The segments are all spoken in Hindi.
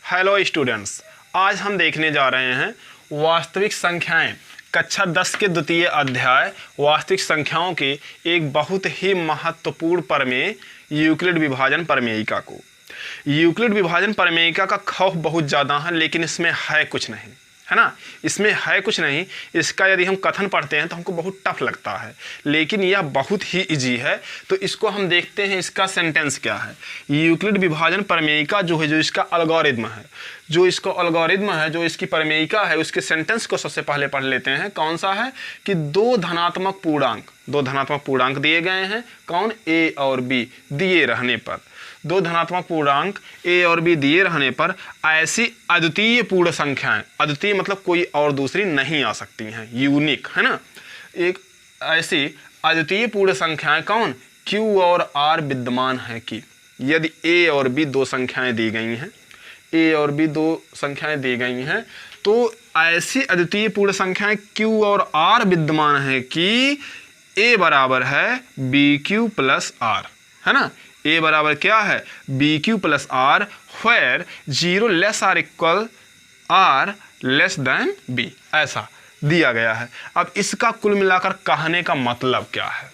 हेलो स्टूडेंट्स, आज हम देखने जा रहे हैं वास्तविक संख्याएं कक्षा 10 के द्वितीय अध्याय वास्तविक संख्याओं के एक बहुत ही महत्वपूर्ण प्रमेय यूक्लिड विभाजन प्रमेयिका को। यूक्लिड विभाजन प्रमेयिका का खौफ बहुत ज़्यादा है, लेकिन इसमें है कुछ नहीं, है ना। इसमें है कुछ नहीं। इसका यदि हम कथन पढ़ते हैं तो हमको बहुत टफ लगता है, लेकिन यह बहुत ही इजी है। तो इसको हम देखते हैं, इसका सेंटेंस क्या है। यूक्लिड विभाजन प्रमेयिका जो है, जो इसका एल्गोरिथम है, जो इसकी प्रमेयिका है, उसके सेंटेंस को सबसे पहले पढ़ लेते हैं। कौन सा है कि दो धनात्मक पूर्णांक दिए गए हैं। कौन? ए और बी दिए रहने पर, दो धनात्मक पूर्णांक ए और बी दिए रहने पर ऐसी अद्वितीय पूर्ण संख्याएं, अद्वितीय मतलब कोई और दूसरी नहीं आ सकती हैं, यूनिक, है ना। एक ऐसी अद्वितीय पूर्ण संख्याएं कौन? क्यू और आर विद्यमान है कि यदि ए और बी दो संख्याएं दी गई हैं, ए और बी दो संख्याएं दी गई हैं, तो ऐसी अद्वितीय पूर्ण संख्याएं क्यू और आर विद्यमान है कि ए बराबर है बी क्यू प्लस आर, है ना। ए बराबर क्या है? B Q plus R, where 0 less R equal R less than B, ऐसा दिया गया है। अब इसका कुल मिलाकर कहने का मतलब क्या है?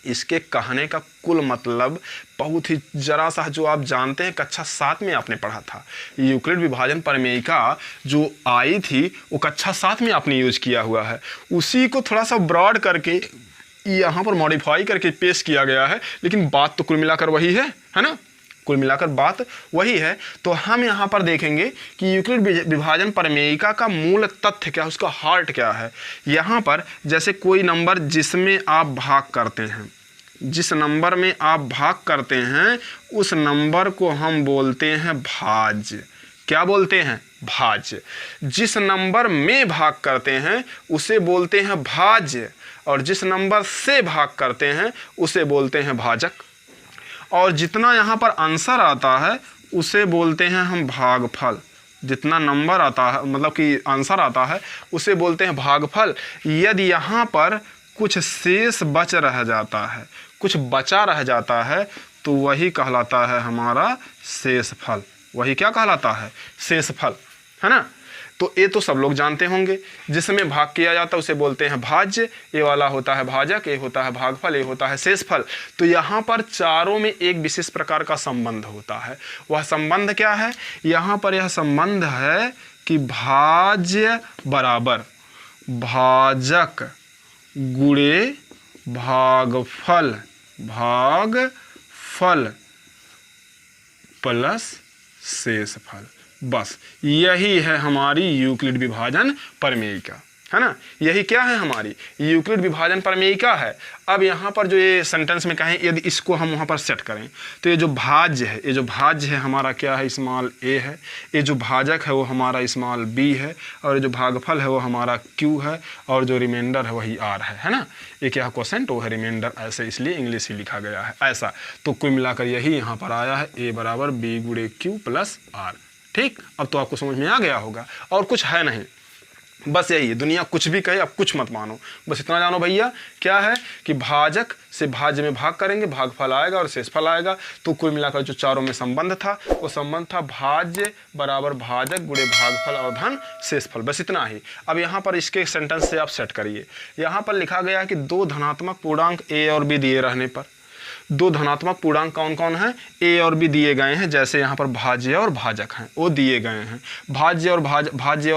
इसके कहने का कुल मतलब बहुत ही जरा सा, जो आप जानते हैं कक्षा 7 में आपने पढ़ा था। यूक्लिड विभाजन प्रमेयिका जो आई थी वो कक्षा 7 में आपने यूज किया हुआ है। उसी को थोड़ा सा ब्रॉड करके यहाँ पर मॉडिफाई करके पेश किया गया है, लेकिन बात तो कुल मिलाकर वही है ना। कुल मिलाकर बात वही है। तो हम यहाँ पर देखेंगे कि यूक्लिड विभाजन प्रमेयिका का मूल तथ्य क्या है, उसका हार्ट क्या है। यहाँ पर जैसे कोई नंबर जिसमें आप भाग करते हैं, जिस नंबर में आप भाग करते हैं उस नंबर को हम बोलते हैं भाज्य। क्या बोलते हैं? भाज्य। जिस नंबर में भाग करते हैं उसे बोलते हैं भाज्य, और जिस नंबर से भाग करते हैं उसे बोलते हैं भाजक। और जितना यहाँ पर आंसर आता है उसे बोलते हैं हम भागफल। जितना नंबर आता है, मतलब कि आंसर आता है, उसे बोलते हैं भागफल। यदि यहाँ पर कुछ शेष बच रह जाता है, कुछ बचा रह जाता है, तो वही कहलाता है हमारा शेषफल। वही क्या कहलाता है? शेषफल, है ना। तो ये तो सब लोग जानते होंगे। जिसमें भाग किया जाता है उसे बोलते हैं भाज्य। ये वाला होता है भाजक, ये होता है भागफल, ये होता है शेषफल। तो यहाँ पर चारों में एक विशेष प्रकार का संबंध होता है। वह संबंध क्या है? यहाँ पर यह संबंध है कि भाज्य बराबर भाजक गुणे भागफल, भागफल प्लस शेषफल। बस यही है हमारी यूक्लिड विभाजन प्रमेयिका, है ना। यही क्या है? हमारी यूक्लिड विभाजन प्रमेयिका है। अब यहाँ पर जो ये सेंटेंस में कहें, यदि इसको हम वहाँ पर सेट करें तो ये जो भाज्य है, ये जो भाज्य है हमारा क्या है? स्मॉल ए है। ये जो भाजक है वो हमारा स्मॉल बी है, और ये जो भागफल है वो हमारा क्यू है, और जो रिमाइंडर है वही आर है ना। ये क्या क्वेश्चन तो है रिमाइंडर, ऐसे इसलिए इंग्लिश ही लिखा गया है ऐसा। तो कुल मिलाकर यही यहाँ पर आया है, ए बराबर बी गुणे क्यू प्लस आर। ठीक, अब तो आपको समझ में आ गया होगा। और कुछ है नहीं, बस यही है। दुनिया कुछ भी कहे, अब कुछ मत मानो, बस इतना जानो भैया क्या है कि भाजक से भाज्य में भाग करेंगे, भागफल आएगा और शेषफल आएगा। तो कुल मिलाकर जो चारों में संबंध था वो संबंध था भाज्य बराबर भाजक गुणे भागफल और धन शेषफल, बस इतना ही। अब यहाँ पर इसके सेंटेंस से आप सेट करिए। यहाँ पर लिखा गया है कि दो धनात्मक पूर्णांक ए और बी दिए रहने पर, दो धनात्मक पूर्णांक कौन कौन है? ए और बी दिए गए हैं। जैसे यहाँ पर भाज्य और भाजक हैं, वो दिए गए हैं। भाज्य और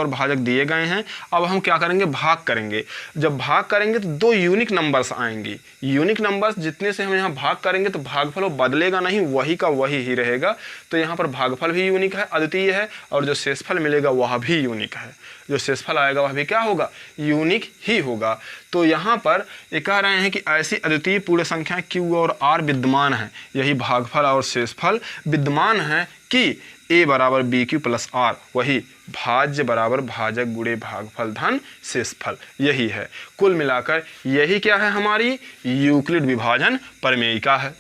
भाजक दिए गए हैं। अब हम क्या करेंगे? भाग करेंगे। जब भाग करेंगे तो दो यूनिक नंबर्स आएंगे। यूनिक नंबर्स जितने से हम यहाँ भाग करेंगे तो भागफल वो बदलेगा नहीं, वही का वही ही रहेगा। तो यहाँ पर भागफल भी यूनिक है, अद्वितीय है, और जो शेषफल मिलेगा वह भी यूनिक है। जो शेषफल आएगा वह भी क्या होगा? यूनिक ही होगा। तो यहाँ पर ये कह रहे हैं कि ऐसी अद्वितीय पूर्ण संख्या क्यू और आर विद्यमान है, यही भागफल और शेषफल विद्यमान है कि ए बराबर बी क्यू प्लस आर, वही भाज्य बराबर भाजक गुणे भागफल धन शेषफल, यही है। कुल मिलाकर यही क्या है? हमारी यूक्लिड विभाजन प्रमेयिका है।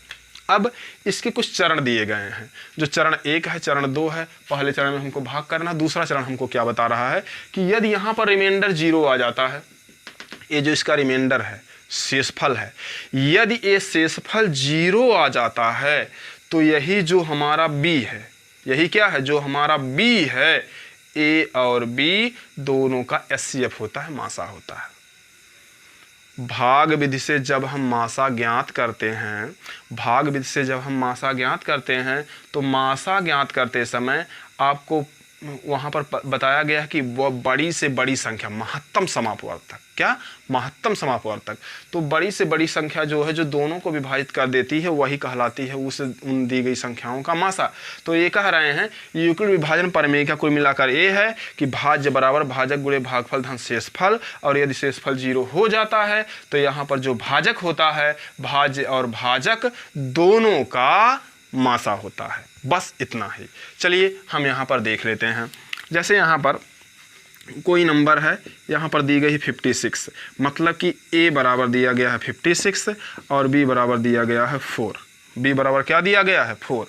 अब इसके कुछ चरण दिए गए हैं। जो चरण 1 है, चरण 2 है। पहले चरण में हमको भाग करना। दूसरा चरण हमको क्या बता रहा है कि यदि यहाँ पर रिमाइंडर 0 आ जाता है, ये जो इसका रिमाइंडर है शेषफल है, यदि ये शेषफल 0 आ जाता है तो यही जो हमारा बी है, यही क्या है, जो हमारा B है, A और B दोनों का HCF होता है, मासा होता है। भाग विधि से जब हम मासा ज्ञात करते हैं, भाग विधि से जब हम मासा ज्ञात करते हैं तो मासा ज्ञात करते समय आपको वहाँ पर बताया गया है कि वह बड़ी से बड़ी संख्या, महत्तम समापवर्तक, क्या, महत्तम समापवर्तक, तो बड़ी से बड़ी संख्या जो है, जो दोनों को विभाजित कर देती है, वही कहलाती है उन दी गई संख्याओं का मासा। तो ये कह रहे हैं यूक्लिड विभाजन प्रमेय का कुल मिलाकर ये है कि भाज्य बराबर भाजक गुणे भागफल धन शेषफल, और यदि शेषफल 0 हो जाता है तो यहाँ पर जो भाजक होता है, भाज्य और भाजक दोनों का मासा होता है। बस इतना ही। चलिए हम यहाँ पर देख लेते हैं। जैसे यहाँ पर कोई नंबर है, यहाँ पर दी गई 56, मतलब कि A बराबर दिया गया है 56 और B बराबर दिया गया है 4। B बराबर क्या दिया गया है, 4।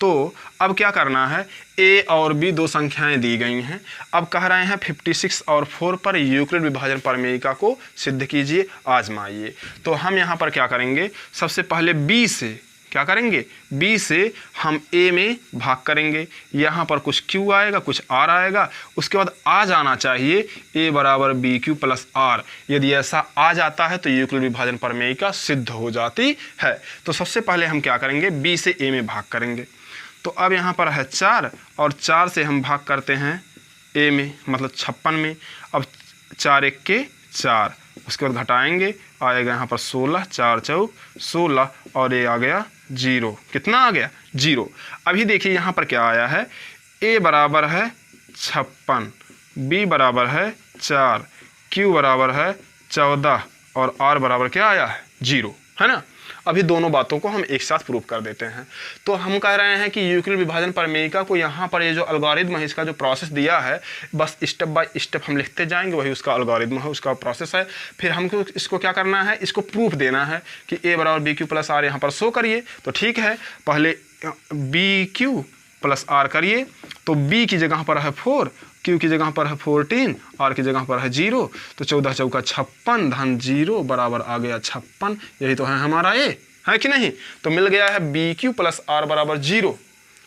तो अब क्या करना है, A और B दो संख्याएं दी गई हैं। अब कह रहे हैं 56 और 4 पर यूक्लिड विभाजन प्रमेयिका को सिद्ध कीजिए, आजमाइए। तो हम यहाँ पर क्या करेंगे, सबसे पहले B से क्या करेंगे, B से हम A में भाग करेंगे। यहाँ पर कुछ Q आएगा, कुछ R आएगा, उसके बाद आ जाना चाहिए A बराबर BQ प्लस R। यदि ऐसा आ जाता है तो यूक्लिड विभाजन प्रमेयिका सिद्ध हो जाती है। तो सबसे पहले हम क्या करेंगे, B से A में भाग करेंगे। तो अब यहाँ पर है 4 और 4 से हम भाग करते हैं A में, मतलब 56 में। अब 4 1 के 4, उसके बाद घटाएंगे, आएगा यहाँ पर 16, 4 चौक 16 और ये आ गया 0। कितना आ गया, 0। अभी देखिए यहाँ पर क्या आया है, A बराबर है 56, B बराबर है 4, Q बराबर है 14 और R बराबर क्या आया है, 0, है ना। अभी दोनों बातों को हम एक साथ प्रूव कर देते हैं। तो हम कह रहे हैं कि यूक्लिड विभाजन प्रमेयिका को यहाँ पर ये जो एल्गोरिथम है, इसका जो प्रोसेस दिया है, बस स्टेप बाय स्टेप हम लिखते जाएंगे, वही उसका एल्गोरिथम है, उसका प्रोसेस है। फिर हमको इसको क्या करना है, इसको प्रूफ देना है कि A बराबर BQ प्लस R यहाँ पर शो करिए। तो ठीक है, पहले BQ प्लस R करिए। तो B की जगह पर है 4, Q की जगह पर है 14, R की जगह पर है 0। तो 14 चौका 56 धन 0 बराबर आ गया 56। यही तो है हमारा A, है कि नहीं। तो मिल गया है BQ प्लस R बराबर 0,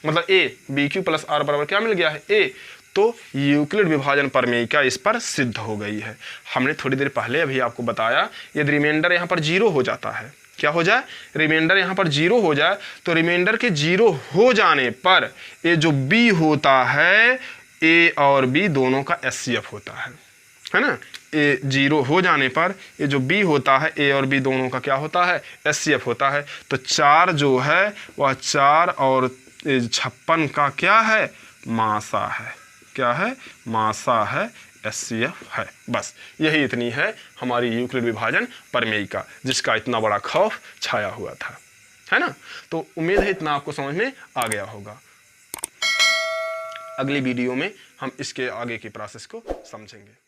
मतलब A, BQ प्लस R बराबर क्या मिल गया है, A। तो यूक्लिड विभाजन प्रमेयिका इस पर सिद्ध हो गई है। हमने थोड़ी देर पहले अभी आपको बताया, यदि रिमाइंडर यहाँ पर 0 हो जाता है, क्या हो जाए, रिमाइंडर यहाँ पर 0 हो जाए, तो रिमाइंडर के 0 हो जाने पर ये जो B होता है, A और B दोनों का HCF होता है ना। ए 0 हो जाने पर ये जो B होता है, A और B दोनों का क्या होता है, HCF होता है। तो 4 जो है वह 4 और 56 का क्या है, मासा है। क्या है, मासा है, HCF है। बस यही इतनी है हमारी यूक्लिड विभाजन प्रमेयिका, जिसका इतना बड़ा खौफ छाया हुआ था, है ना। तो उम्मीद है इतना आपको समझ में आ गया होगा। अगली वीडियो में हम इसके आगे की प्रोसेस को समझेंगे।